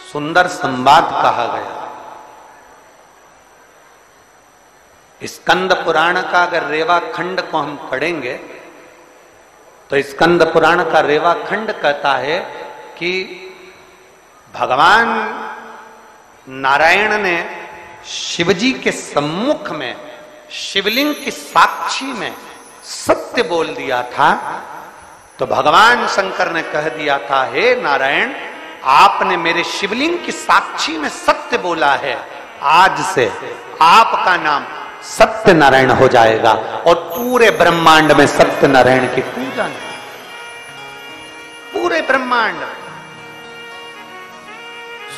सुंदर संवाद कहा गया। स्कंद पुराण का अगर रेवा खंड को हम पढ़ेंगे तो स्कंद पुराण का रेवा खंड कहता है कि भगवान नारायण ने शिवजी के सम्मुख में शिवलिंग की साक्षी में सत्य बोल दिया था। तो भगवान शंकर ने कह दिया था, हे नारायण, आपने मेरे शिवलिंग की साक्षी में सत्य बोला है, आज से आपका नाम सत्य नारायण हो जाएगा और पूरे ब्रह्मांड में सत्य नारायण की पूजा है। पूरे ब्रह्मांड में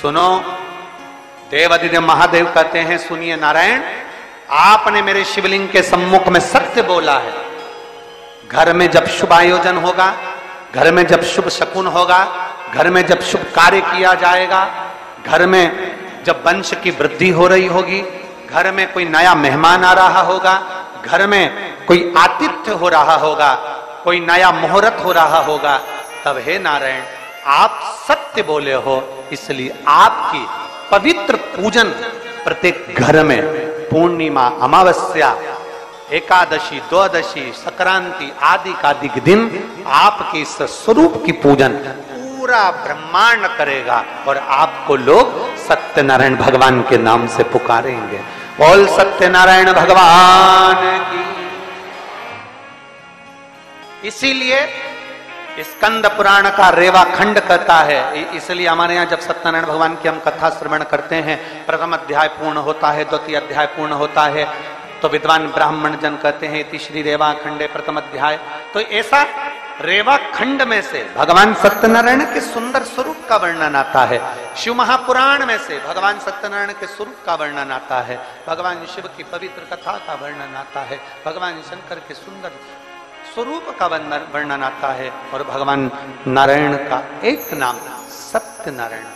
सुनो, देवादिदेव महादेव कहते हैं, सुनिए नारायण, आपने मेरे शिवलिंग के सम्मुख में सत्य बोला है। घर में जब शुभ आयोजन होगा, घर में जब शुभ शकुन होगा, घर में जब शुभ कार्य किया जाएगा, घर में जब वंश की वृद्धि हो रही होगी, घर में कोई नया मेहमान आ रहा होगा, घर में कोई आतिथ्य हो रहा होगा, कोई नया मुहूर्त हो रहा होगा, तब हे नारायण आप सत्य बोले हो, इसलिए आपकी पवित्र पूजन प्रत्येक घर में पूर्णिमा, अमावस्या, एकादशी, द्वादशी, संक्रांति आदि कादिक दिन आपके इस स्वरूप की पूजन पूरा ब्रह्मांड करेगा और आपको लोग सत्यनारायण भगवान के नाम से पुकारेंगे। बोल सत्यनारायण भगवान की। इसीलिए स्कंद पुराण का रेवा खंड कहता है, इसलिए हमारे यहाँ जब सत्यनारायण भगवान की हम कथा श्रवण करते हैं, प्रथम अध्याय पूर्ण होता है, द्वितीय अध्याय पूर्ण होता है, तो विद्वान ब्राह्मण जन कहते हैं इति श्री रेवा खंडे प्रथम अध्याय। तो ऐसा रेवा खंड में से भगवान सत्यनारायण के सुंदर स्वरूप का वर्णन आता है। शिव महापुराण में से भगवान सत्यनारायण के स्वरूप का वर्णन आता है, भगवान शिव की पवित्र कथा का वर्णन आता है, भगवान शंकर के सुंदर स्वरूप का वर्णन आता है और भगवान नारायण का एक नाम सत्यनारायण है।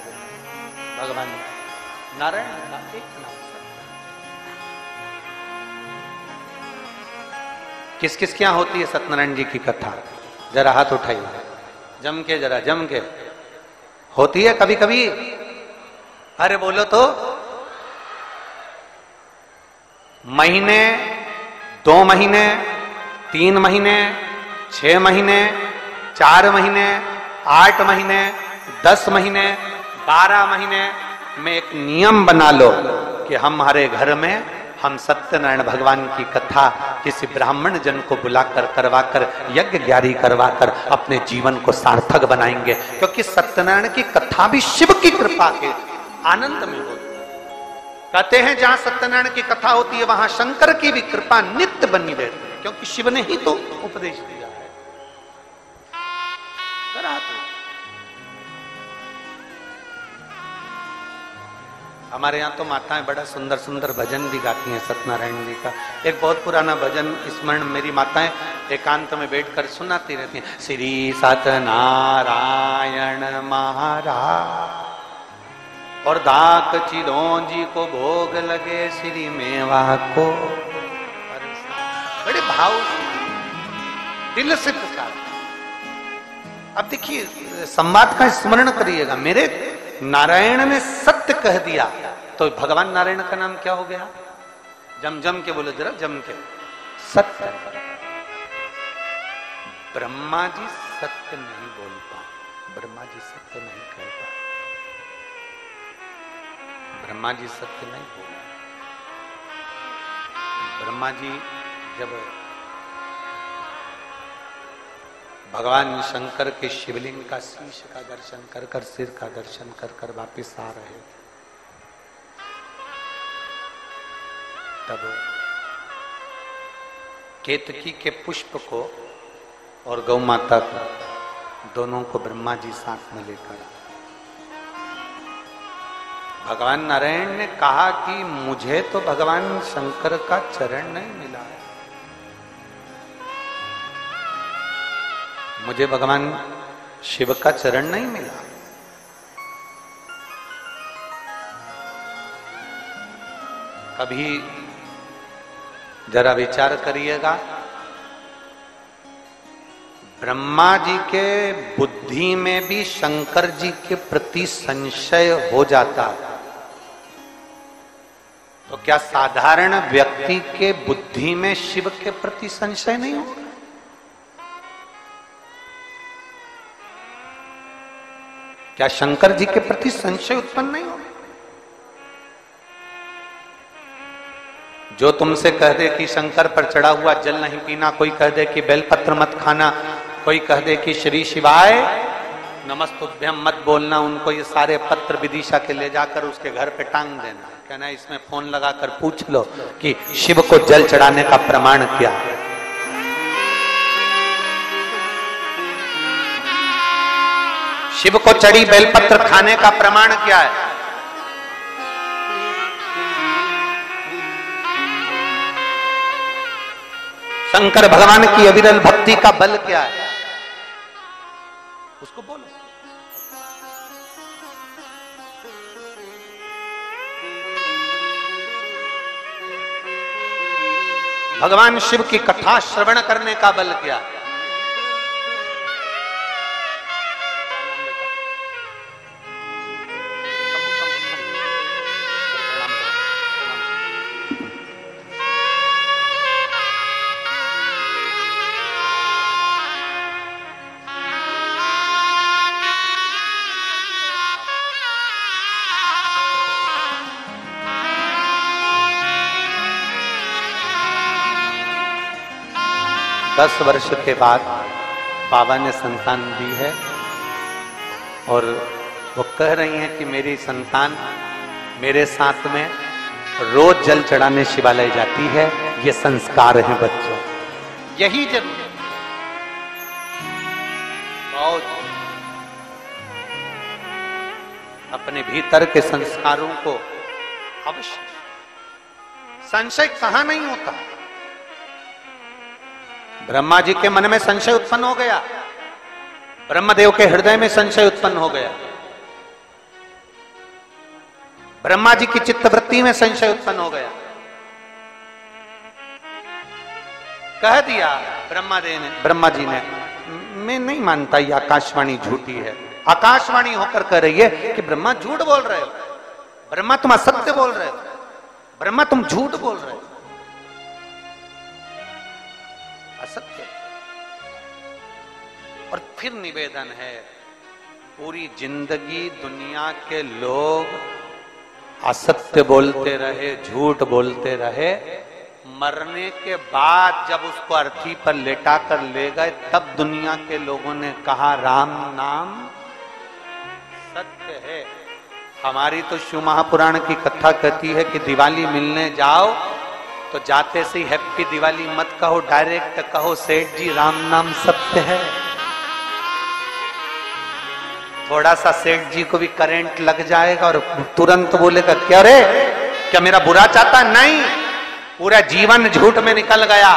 भगवान नारायण का एक नाम सत्यनारायण। किस किस क्या होती है सत्यनारायण जी की कथा? जरा हाथ उठाइए, जम के, जरा जम के। होती है कभी कभी? अरे बोलो तो। महीने, 2 महीने, 3 महीने, 6 महीने, 4 महीने, 8 महीने, 10 महीने, 12 महीने में एक नियम बना लो कि हमारे घर में हम सत्यनारायण भगवान की कथा किसी ब्राह्मण जन को बुलाकर करवाकर यज्ञ ग्यारी करवाकर अपने जीवन को सार्थक बनाएंगे, क्योंकि सत्यनारायण की कथा भी शिव की कृपा के आनंद में होती है। कहते हैं जहां सत्यनारायण की कथा होती है वहां शंकर की भी कृपा नित्य बनी रहती है, क्योंकि शिव ने ही तो उपदेश दिया है। करा तो हमारे यहाँ तो माताएं बड़ा सुंदर सुंदर भजन भी गाती हैं सत्यनारायण जी का। एक बहुत पुराना भजन स्मरण मेरी माताएं एकांत में बैठकर सुनाती रहती हैं। श्री सत्यनारायण महाराज और दाक चिरौंजी को भोग लगे श्री मेवा को। बड़े भाव दिल से पुकार। अब देखिए संवाद का स्मरण करिएगा। मेरे नारायण ने सत्य कह दिया तो भगवान नारायण का नाम क्या हो गया? जम जम के बोलो, जरा जम के। सत्य। ब्रह्मा जी सत्य नहीं बोल पाए, ब्रह्मा जी सत्य नहीं कह पाए, ब्रह्मा जी सत्य नहीं बोले। ब्रह्मा जी जब भगवान शंकर के शिवलिंग का शीश का दर्शन कर कर, सिर का दर्शन कर कर वापिस आ रहे थे, तब केतकी के पुष्प को और गौ माता को दोनों को ब्रह्मा जी साथ में लेकर भगवान नारायण ने कहा कि मुझे तो भगवान शंकर का चरण नहीं मिला है, मुझे भगवान शिव का चरण नहीं मिला। कभी जरा विचार करिएगा, ब्रह्मा जी के बुद्धि में भी शंकर जी के प्रति संशय हो जाता, तो क्या साधारण व्यक्ति के बुद्धि में शिव के प्रति संशय नहीं होगा? क्या शंकर जी के प्रति संशय उत्पन्न नहीं होगा? जो तुमसे कह दे कि शंकर पर चढ़ा हुआ जल नहीं पीना, कोई कह दे कि बेलपत्र मत खाना, कोई कह दे कि श्री शिवाय नमस्तुभ्यम मत बोलना, उनको ये सारे पत्र विदिशा के ले जाकर उसके घर पे टांग देना, कहना इसमें फोन लगाकर पूछ लो कि शिव को जल चढ़ाने का प्रमाण क्या है। शिव को चढ़ी बेलपत्र खाने का प्रमाण क्या है? शंकर भगवान की अविरल भक्ति का बल क्या है? उसको बोलो। भगवान शिव की कथा श्रवण करने का बल क्या है? दस वर्ष के बाद बाबा ने संतान दी है और वो कह रही हैं कि मेरी संतान मेरे साथ में रोज जल चढ़ाने शिवालय जाती है। ये संस्कार है बच्चों, यही जरूरी बहुत अपने भीतर के संस्कारों को अवश्य, संशय कहां नहीं होता। ब्रह्मा जी के मन में संशय उत्पन्न हो गया, ब्रह्मदेव के हृदय में संशय उत्पन्न हो गया, ब्रह्मा जी की चित्तवृत्ति में संशय उत्पन्न हो गया। कह दिया ब्रह्मा जी ने मैं नहीं मानता ये आकाशवाणी झूठी है। आकाशवाणी होकर कह रही है कि ब्रह्मा झूठ बोल रहे हो, ब्रह्मा तुम असत्य बोल रहे हो, ब्रह्मा तुम झूठ बोल रहे हो, असत्य। और फिर निवेदन है, पूरी जिंदगी दुनिया के लोग असत्य बोलते रहे, झूठ बोलते रहे, मरने के बाद जब उसको अर्थी पर लेटा कर ले गए तब दुनिया के लोगों ने कहा राम नाम सत्य है। हमारी तो शिव महापुराण की कथा कहती है कि दिवाली मिलने जाओ तो जाते से ही हैप्पी दिवाली मत कहो, डायरेक्ट कहो सेठ जी राम नाम सत्य है। थोड़ा सा सेठ जी को भी करंट लग जाएगा और तुरंत बोलेगा क्या रे, क्या मेरा बुरा चाहता? नहीं, पूरा जीवन झूठ में निकल गया,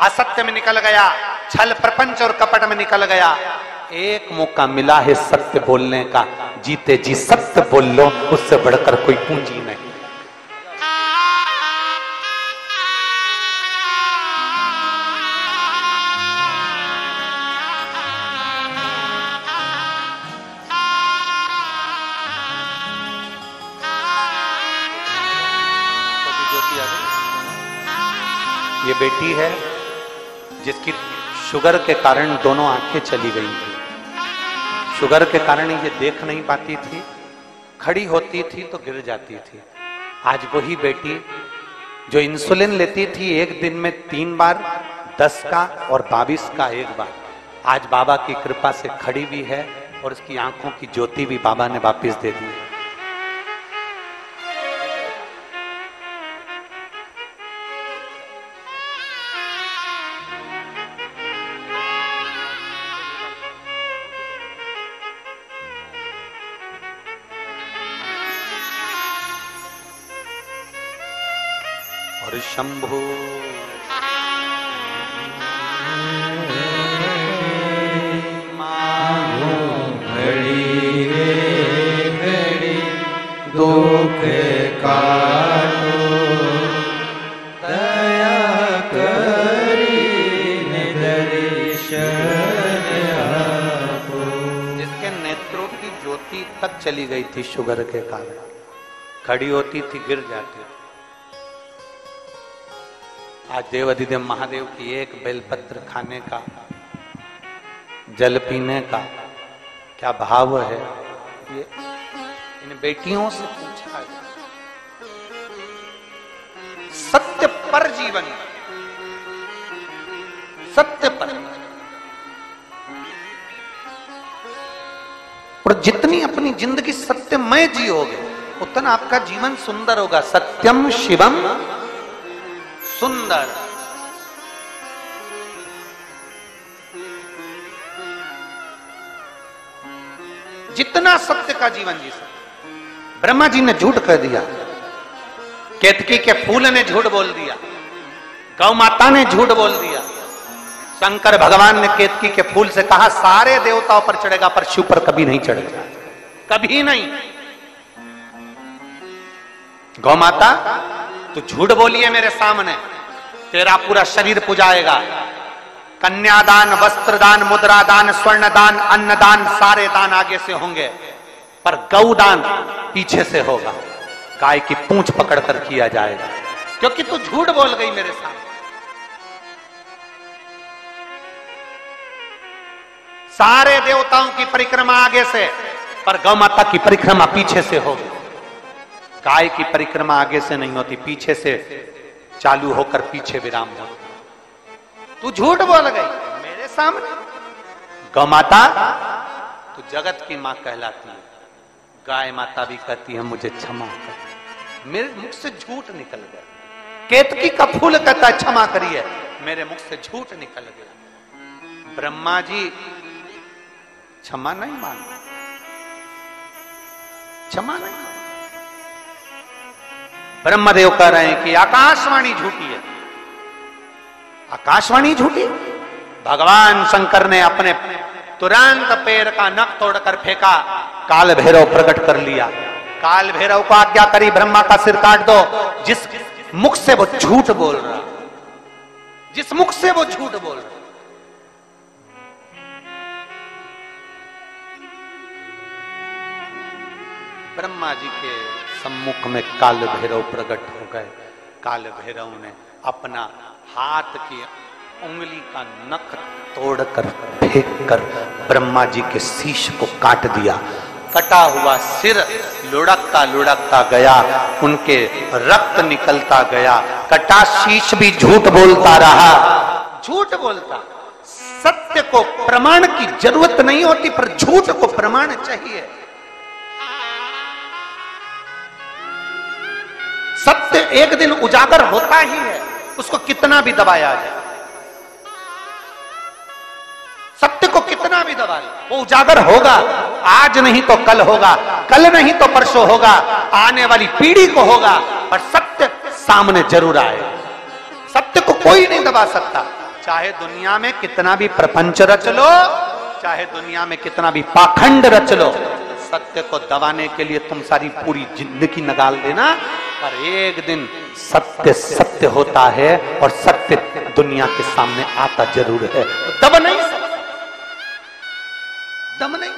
असत्य में निकल गया, छल प्रपंच और कपट में निकल गया। एक मौका मिला है सत्य बोलने का, जीते जी सत्य बोल लो, उससे बढ़कर कोई पूंजी नहीं। ये बेटी है जिसकी शुगर के कारण दोनों आंखें चली गई थी। शुगर के कारण ये देख नहीं पाती थी, खड़ी होती थी तो गिर जाती थी। आज वही बेटी जो इंसुलिन लेती थी एक दिन में 3 बार, 10 का और 22 का एक बार, आज बाबा की कृपा से खड़ी भी है और उसकी आंखों की ज्योति भी बाबा ने वापस दे दी। और शंभु मांगो घड़ी रे घड़ी दुख काटो, दया करी दर्शन होती तक चली गई थी शुगर के कारण, खड़ी होती थी गिर जाती। आज देवाधिदेव महादेव की एक बेलपत्र खाने का, जल पीने का क्या भाव है, ये इन बेटियों से पूछा है। सत्य पर जीवन, सत्य पर, और जितनी अपनी जिंदगी सत्यमय जियोगे उतना आपका जीवन सुंदर होगा। सत्यम शिवम सुंदर। जितना सत्य का जीवन जी सकते। ब्रह्मा जी ने झूठ कह दिया, केतकी के फूल ने झूठ बोल दिया, गौ माता ने झूठ बोल दिया। शंकर भगवान ने केतकी के फूल से कहा सारे देवताओं पर चढ़ेगा पर शिव पर कभी नहीं चढ़ेगा, कभी नहीं। गौ माता तू झूठ बोली है मेरे सामने, तेरा पूरा शरीर पुजाएगा। कन्यादान, वस्त्रदान, मुद्रादान, स्वर्णदान, अन्नदान, सारे दान आगे से होंगे पर गौदान पीछे से होगा। गाय की पूंछ पकड़कर किया जाएगा क्योंकि तू झूठ बोल गई मेरे सामने। सारे देवताओं की परिक्रमा आगे से पर गौ माता की परिक्रमा पीछे से होगी। गाय की परिक्रमा आगे से नहीं होती, पीछे से चालू होकर पीछे विराम होता। तू झूठ बोल गई मेरे सामने। गौ माता तू जगत की मां कहलाती है, गाय माता भी कहती है मुझे क्षमा कर, मेरे मुख से झूठ निकल गया। केतकी का फूल कहता है क्षमा करिए, मेरे मुख से झूठ निकल गया। ब्रह्मा जी क्षमा नहीं मांगे, क्षमा नहीं। ब्रह्मदेव कह रहे हैं कि आकाशवाणी झूठी है, आकाशवाणी झूठी। भगवान शंकर ने अपने तुरंत पैर का नख तोड़कर फेंका, काल भैरव प्रकट कर लिया। काल भैरव को आज्ञा करी ब्रह्मा का सिर काट दो। जिस मुख से वो झूठ बोल रहा, जिस मुख से वो झूठ बोल रहा। ब्रह्मा जी के सम्मुख में काल भैरव प्रकट हो गए। काल भैरव ने अपना हाथ की उंगली का नख तोड़कर फेंककर ब्रह्मा जी के शीश को काट दिया। कटा हुआ सिर लुढ़कता लुढ़कता गया, उनके रक्त निकलता गया। कटा शीश भी झूठ बोलता रहा, झूठ बोलता। सत्य को प्रमाण की जरूरत नहीं होती पर झूठ को प्रमाण चाहिए। सत्य एक दिन उजागर होता ही है, उसको कितना भी दबाया जाए। सत्य को कितना भी दबा ले वो उजागर होगा। आज नहीं तो कल होगा, कल नहीं तो परसों होगा, आने वाली पीढ़ी को होगा, पर सत्य सामने जरूर आएगा। सत्य को कोई नहीं दबा सकता। चाहे दुनिया में कितना भी प्रपंच रच लो, चाहे दुनिया में कितना भी पाखंड रच लो, सत्य को दबाने के लिए तुम सारी पूरी जिंदगी निकाल देना, पर एक दिन सत्य सत्य होता है और सत्य दुनिया के सामने आता जरूर है। दब नहीं सकता, दब नहीं।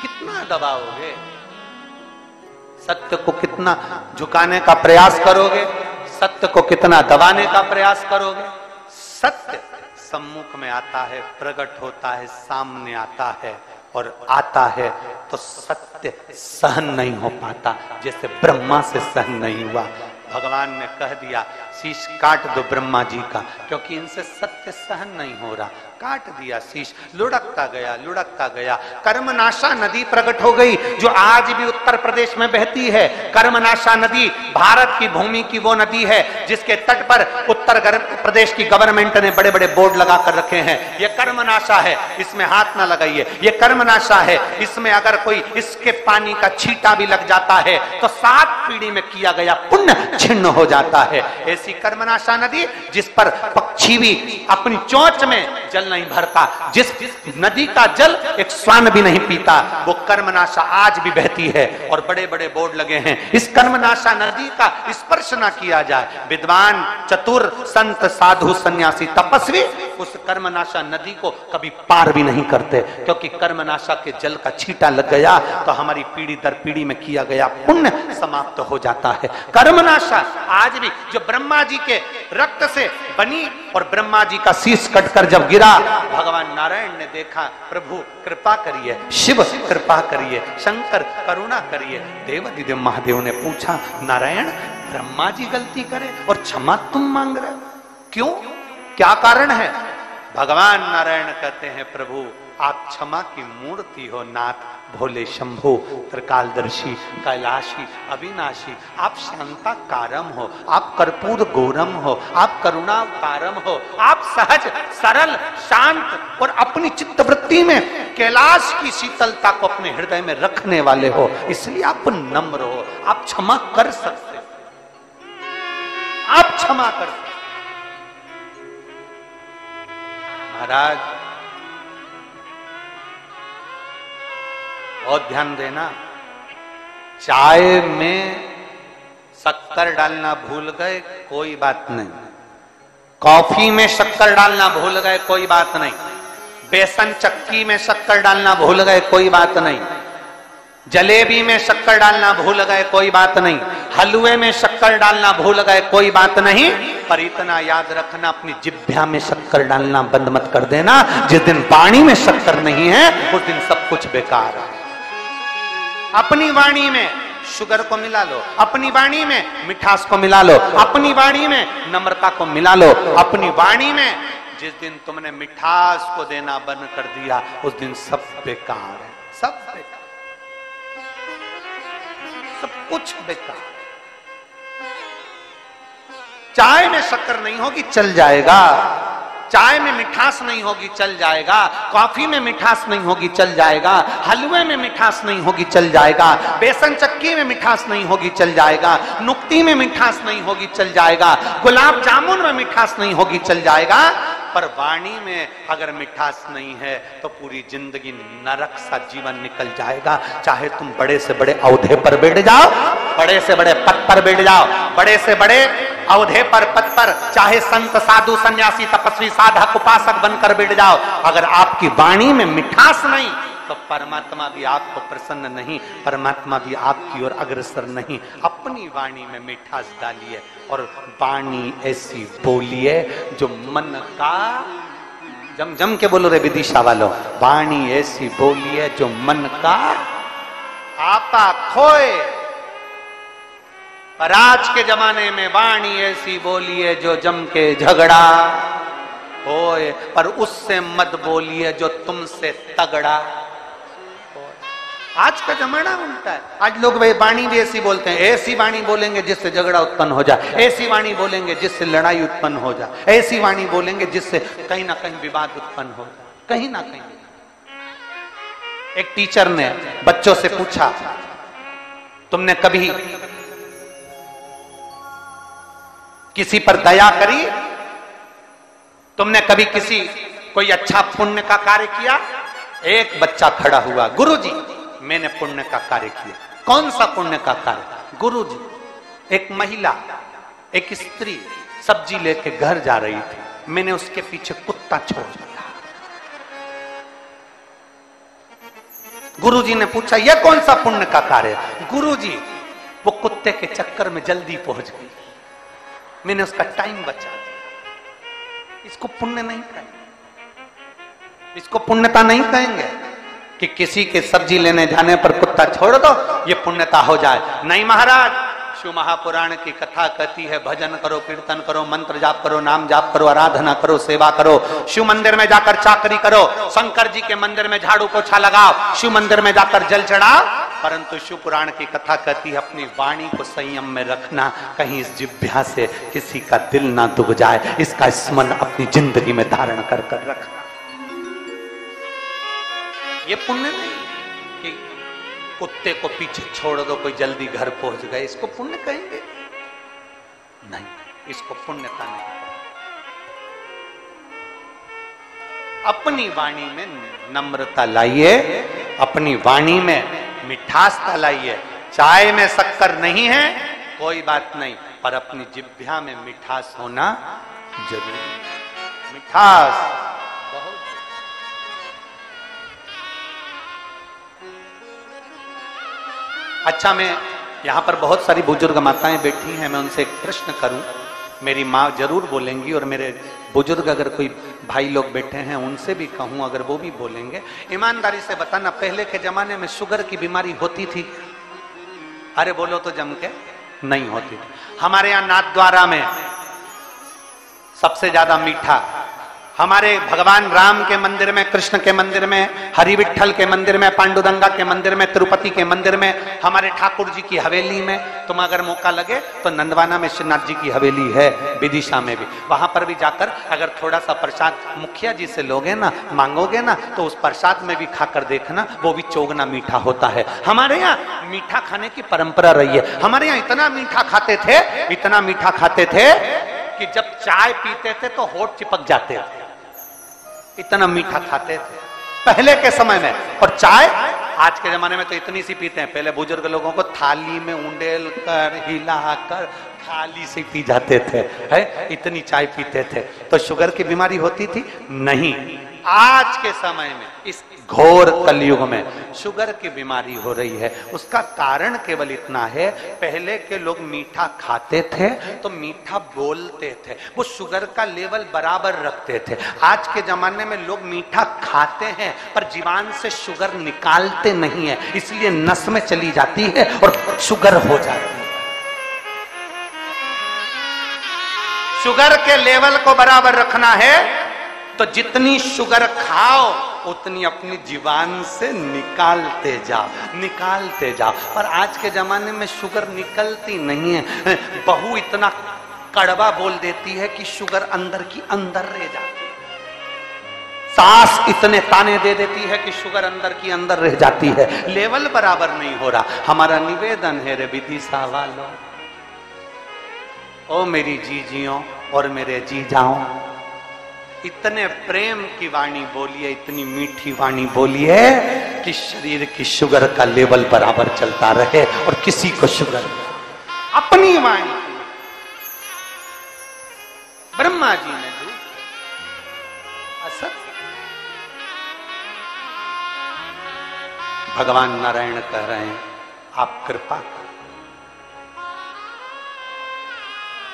कितना दबाओगे? सत्य को कितना झुकाने का प्रयास करोगे? सत्य को कितना दबाने का प्रयास करोगे? सत्य सम्मुख में आता है, प्रकट होता है, सामने आता है और आता है तो सत्य सहन नहीं हो पाता, जैसे ब्रह्मा से सहन नहीं हुआ। भगवान ने कह दिया शीश काट दो ब्रह्मा जी का, क्योंकि इनसे सत्य सहन नहीं हो रहा। काट दिया शीश, लुढ़कता गया, लुढ़कता गया। कर्मनाशा नदी प्रकट हो गई, जो आज भी उत्तर प्रदेश में बहती है। कर्मनाशा नदी भारत की भूमि की वो नदी है जिसके तट पर उत्तर प्रदेश की गवर्नमेंट ने बड़े बड़े बोर्ड लगा कर रखे हैं, ये कर्मनाशा है, इसमें हाथ ना लगाइए, ये कर्मनाशा है, इसमें अगर कोई इसके पानी का छींटा भी लग जाता है तो 7 पीढ़ी में किया गया पुण्य छिन्न हो जाता है। ऐसी कर्मनाशा नदी जिस पर पक्षी भी अपनी चोंच में जल नहीं भरता, जिस नदी का जल एक श्वान भी नहीं पीता, वो कर्मनाशा आज भी बहती है और बड़े बड़े बोर्ड लगे हैं, इस कर्मनाशा नदी का स्पर्श ना किया जाए। विद्वान, चतुर, संत, साधु, सन्यासी, तपस्वी उस कर्मनाशा नदी को कभी पार भी नहीं करते, क्योंकि कर्मनाशा के जल का छींटा लग गया तो हमारी पीढ़ी दर पीढ़ी में किया गया पुण्य समाप्त हो जाता है। कर्मनाशा आज भी, जो ब्रह्मा जी के रक्त से बनी और ब्रह्मा जी का शीश कटकर जब गिरा, भगवान नारायण ने देखा, प्रभु कृपा करिए, शिव कृपा करिए, शंकर करुणा करिए। देवादिदेव महादेव ने पूछा, नारायण ब्रह्मा जी गलती करे और क्षमा तुम मांग रहे हो, क्यों, क्या कारण है? भगवान नारायण कहते हैं, प्रभु आप क्षमा की मूर्ति हो नाथ, भोले शंभु, त्रिकालदर्शी, कैलाशी, अविनाशी, आप शांता कारम हो, आप कर्पूर गौरम हो, आप करुणा कारम हो, आप सहज सरल शांत और अपनी चित्तवृत्ति में कैलाश की शीतलता को अपने हृदय में रखने वाले हो, इसलिए आप नम्र हो, आप क्षमा कर सकते, आप क्षमा कर सकते। महाराज बहुत ध्यान देना, चाय में शक्कर डालना भूल गए कोई बात नहीं, कॉफी में शक्कर डालना भूल गए कोई बात नहीं, बेसन चक्की में शक्कर डालना भूल गए कोई बात नहीं, जलेबी में शक्कर डालना भूल गए कोई बात नहीं, हलवे में शक्कर डालना भूल गए कोई बात नहीं, पर इतना याद रखना, अपनी जिह्वा में शक्कर डालना बंद मत कर देना। जिस दिन वाणी में शक्कर नहीं है उस दिन सब कुछ बेकार है। अपनी वाणी में शुगर को मिला लो, अपनी वाणी में मिठास को मिला लो, अपनी वाणी में नम्रता को मिला लो, अपनी वाणी में जिस दिन तुमने मिठास को देना बंद कर दिया उस दिन सब बेकार है, सब बेकार, सब कुछ बेकार। चाय में शक्कर नहीं होगी चल जाएगा, चाय में मिठास नहीं होगी चल जाएगा, कॉफी में मिठास नहीं होगी चल जाएगा, हलवे में मिठास नहीं होगी चल जाएगा, बेसन चक्की में मिठास नहीं होगी चल जाएगा, नुक्ती में मिठास नहीं होगी चल जाएगा, गुलाब जामुन में मिठास नहीं होगी चल जाएगा, पर वाणी में अगर मिठास नहीं है तो पूरी जिंदगी नरक सा जीवन निकल जाएगा। चाहे तुम बड़े से बड़े औहदे पर बैठ जाओ, बड़े से बड़े पद पर बैठ जाओ, बड़े से बड़े औहदे पर पद पर, चाहे संत साधु सन्यासी तपस्वी साधक उपासक बनकर बैठ जाओ, अगर आपकी वाणी में मिठास नहीं तो परमात्मा भी आपको प्रसन्न नहीं, परमात्मा भी आपकी ओर अग्रसर नहीं। अपनी वाणी में मिठास डालिए और वाणी ऐसी बोलिए जो मन का, जम जम के बोलो रे विदिशा वालों, वाणी ऐसी बोलिए जो मन का आपा खोए। पर आज के जमाने में वाणी ऐसी बोलिए जो जम के झगड़ा होए, पर उससे मत बोलिए जो तुमसे तगड़ा। आज का जमाना उल्टा है, आज लोग भाई वाणी भी ऐसी बोलते हैं, ऐसी वाणी बोलेंगे जिससे झगड़ा उत्पन्न हो जाए, ऐसी वाणी बोलेंगे जिससे लड़ाई उत्पन्न हो जाए, ऐसी वाणी बोलेंगे जिससे कहीं ना कहीं विवाद उत्पन्न हो जाए, कहीं ना कहीं। एक टीचर ने बच्चों से पूछा, तुमने कभी किसी पर दया करी, तुमने कभी किसी कोई अच्छा पुण्य का कार्य किया? एक बच्चा खड़ा हुआ, गुरुजी मैंने पुण्य का कार्य किया। कौन सा पुण्य का कार्य? गुरुजी, एक महिला, एक स्त्री सब्जी लेके घर जा रही थी, मैंने उसके पीछे कुत्ता छोड़ दिया। गुरुजी ने पूछा यह कौन सा पुण्य का कार्य? गुरुजी वो कुत्ते के चक्कर में जल्दी पहुंच गई, मैंने उसका टाइम बचा दिया। इसको पुण्य नहीं कहेंगे, इसको पुण्यता नहीं कहेंगे कि किसी के सब्जी लेने जाने पर कुत्ता छोड़ दो ये पुण्यता हो जाए। नहीं महाराज, शिव महापुराण की कथा कहती है भजन करो, कीर्तन करो, मंत्र जाप करो, नाम जाप करो, आराधना करो, सेवा करो, शिव मंदिर में जाकर चाकरी करो, शंकर जी के मंदिर में झाड़ू पोछा लगाओ, शिव मंदिर में जाकर जल चढ़ाओ, परंतु शिव पुराण की कथा कहती है अपनी वाणी को संयम में रखना, कहीं इस जिह्वा से किसी का दिल ना दुख जाए, इसका स्मरण अपनी जिंदगी में धारण कर कर रखना। ये पुण्य नहीं कि कुत्ते को पीछे छोड़ दो कोई जल्दी घर पहुंच गए, इसको पुण्य कहेंगे? नहीं, इसको पुण्यता नहीं। अपनी वाणी में नम्रता लाइए, अपनी वाणी में मिठासता लाइए। चाय में शक्कर नहीं है कोई बात नहीं, पर अपनी जिह्वा में मिठास होना जरूरी है। मिठास बहुत। अच्छा, मैं यहां पर बहुत सारी बुजुर्ग माताएं बैठी हैं, मैं उनसे एक प्रश्न करूं। मेरी माँ जरूर बोलेंगी और मेरे बुजुर्ग अगर कोई भाई लोग बैठे हैं उनसे भी कहूं, अगर वो भी बोलेंगे। ईमानदारी से बताना, पहले के जमाने में शुगर की बीमारी होती थी? अरे बोलो तो जम के। नहीं होती थी। हमारे यहां नाथद्वारा में सबसे ज्यादा मीठा, हमारे भगवान राम के मंदिर में, कृष्ण के मंदिर में, हरि विठल के मंदिर में, पांडुरंगा के मंदिर में, तिरुपति के मंदिर में, हमारे ठाकुर जी की हवेली में, तुम अगर मौका लगे तो नंदवाना में श्रीनाथ जी की हवेली है, विदिशा में भी, वहां पर भी जाकर अगर थोड़ा सा प्रसाद मुखिया जी से लोगे ना, मांगोगे ना, तो उस प्रसाद में भी खाकर देखना, वो भी चौगुना मीठा होता है। हमारे यहाँ मीठा खाने की परंपरा रही है। हमारे यहाँ इतना मीठा खाते थे, इतना मीठा खाते थे कि जब चाय पीते थे तो होठ चिपक जाते थे, इतना मीठा खाते थे पहले के समय में। और चाय आज के जमाने में तो इतनी सी पीते हैं, पहले बुजुर्ग लोगों को थाली में उंडेल कर, हिलाकर थाली से पी जाते थे, है इतनी चाय पीते थे। तो शुगर की बीमारी होती थी? नहीं। आज के समय में, इस घोर कलयुग में शुगर की बीमारी हो रही है। उसका कारण केवल इतना है, पहले के लोग मीठा खाते थे तो मीठा बोलते थे, वो शुगर का लेवल बराबर रखते थे। आज के जमाने में लोग मीठा खाते हैं पर जीवान से शुगर निकालते नहीं है, इसलिए नस में चली जाती है और शुगर हो जाती है। शुगर के लेवल को बराबर रखना है तो जितनी शुगर खाओ उतनी अपनी जीवान से निकालते जाओ, निकालते जाओ। पर आज के जमाने में शुगर निकलती नहीं है। बहू इतना कड़वा बोल देती है कि शुगर अंदर की अंदर रह जाती है। सास इतने ताने दे देती है कि शुगर अंदर की अंदर रह जाती है। लेवल बराबर नहीं हो रहा। हमारा निवेदन है रे विदिशा वालों, ओ मेरी जीजियों और मेरे जीजाओं, इतने प्रेम की वाणी बोलिए, इतनी मीठी वाणी बोलिए कि शरीर की शुगर का लेवल बराबर चलता रहे और किसी को शुगर। अपनी वाणी ब्रह्मा जी ने दी असत, भगवान नारायण कह रहे हैं आप कृपा करें,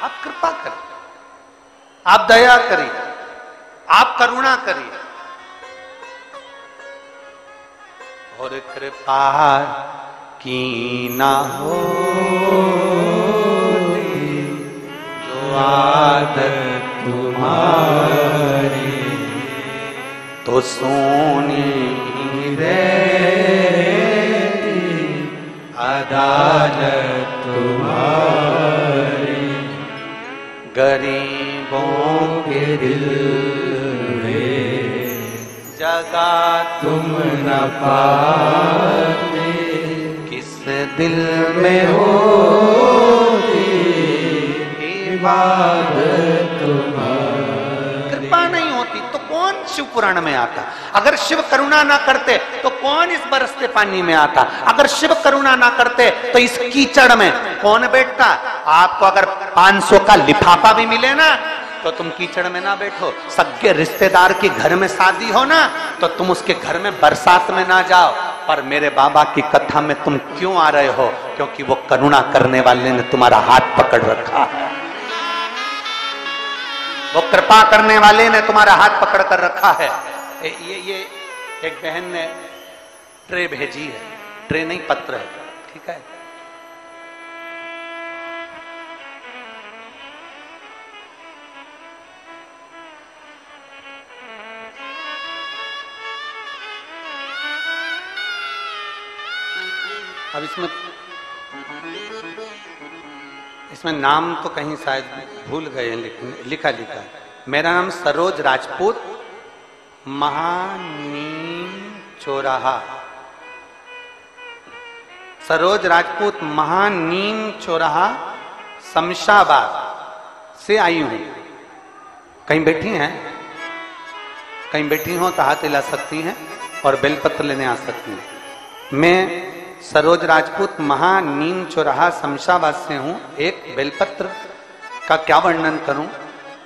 आप कृपा करें, आप दया करिए, आप करुणा करिए। और कृपा की ना हो जो आदत तुम्हारी, तो सोनी रे अदालत तुम्हारी, गरीबों के दिल जगा तुम न पाते, किस दिल में होती इबादत तुम्हारी। कृपा नहीं होती तो कौन शिव पुराण में आता? अगर शिव करुणा ना करते तो कौन इस बरसते पानी में आता? अगर शिव करुणा ना करते तो इस कीचड़ में कौन बैठता? आपको अगर 500 का लिफाफा भी मिले ना तो तुम कीचड़ में ना बैठो। सगे रिश्तेदार के घर में शादी हो ना तो तुम उसके घर में बरसात में ना जाओ। पर मेरे बाबा की कथा में तुम क्यों आ रहे हो? क्योंकि वो करुणा करने वाले ने तुम्हारा हाथ पकड़ रखा है, वो कृपा करने वाले ने तुम्हारा हाथ पकड़ कर रखा है। ये एक बहन ने ट्रे भेजी है, ट्रे नहीं पत्र है, ठीक है। अब इसमें नाम तो कहीं शायद भूल गए, लिखा मेरा नाम सरोज राजपूत, महानीम चौराहा, सरोज राजपूत महानीम चौराहा शमशाबाद से आई हूं। कहीं बैठी हैं? कहीं बैठी हो तो हाथ हिला सकती हैं और बेलपत्र लेने आ सकती हैं। मैं सरोज राजपूत महानीम चौराहा शमशाबाद से हूं। एक बेलपत्र का क्या वर्णन करूं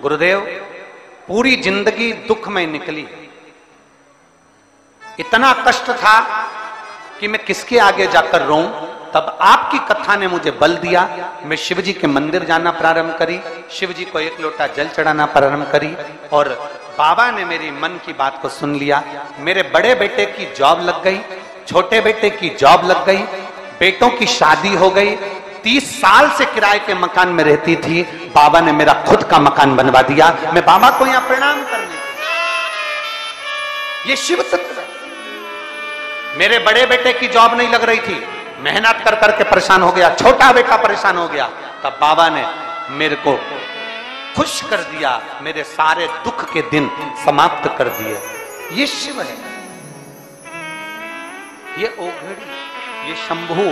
गुरुदेव, पूरी जिंदगी दुख में निकली, इतना कष्ट था कि मैं किसके आगे जाकर रोऊं। तब आपकी कथा ने मुझे बल दिया। मैं शिव जी के मंदिर जाना प्रारंभ करी, शिव जी को एक लोटा जल चढ़ाना प्रारंभ करी और बाबा ने मेरी मन की बात को सुन लिया। मेरे बड़े बेटे की जॉब लग गई, छोटे बेटे की जॉब लग गई, बेटों की शादी हो गई। 30 साल से किराए के मकान में रहती थी, बाबा ने मेरा खुद का मकान बनवा दिया। मैं बाबा को यहां प्रणाम करने, ये शिव तत्व है। मेरे बड़े बेटे की जॉब नहीं लग रही थी, मेहनत कर करके परेशान हो गया, छोटा बेटा परेशान हो गया, तब बाबा ने मेरे को खुश कर दिया, मेरे सारे दुख के दिन समाप्त कर दिए। ये शिव है, ये ओघड़ी, ये शंभु,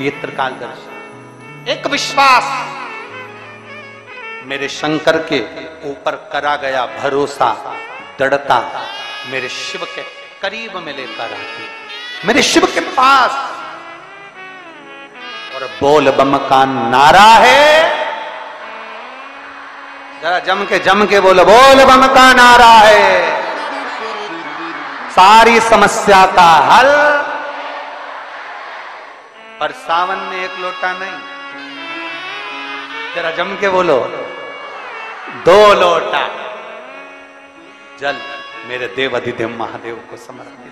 ये त्रिकालदर्शी। एक विश्वास मेरे शंकर के ऊपर करा गया भरोसा, दृढ़ता मेरे शिव के करीब में लेकर आती, मेरे शिव के पास। और बोल बम का नारा है, जरा जम के बोलो, बोल बम का नारा है, सारी समस्या का हल। पर सावन में एक लोटा नहीं, जरा जम के बोलो, 2 लोटा जल मेरे देव अधिदेव महादेव को समर्पित।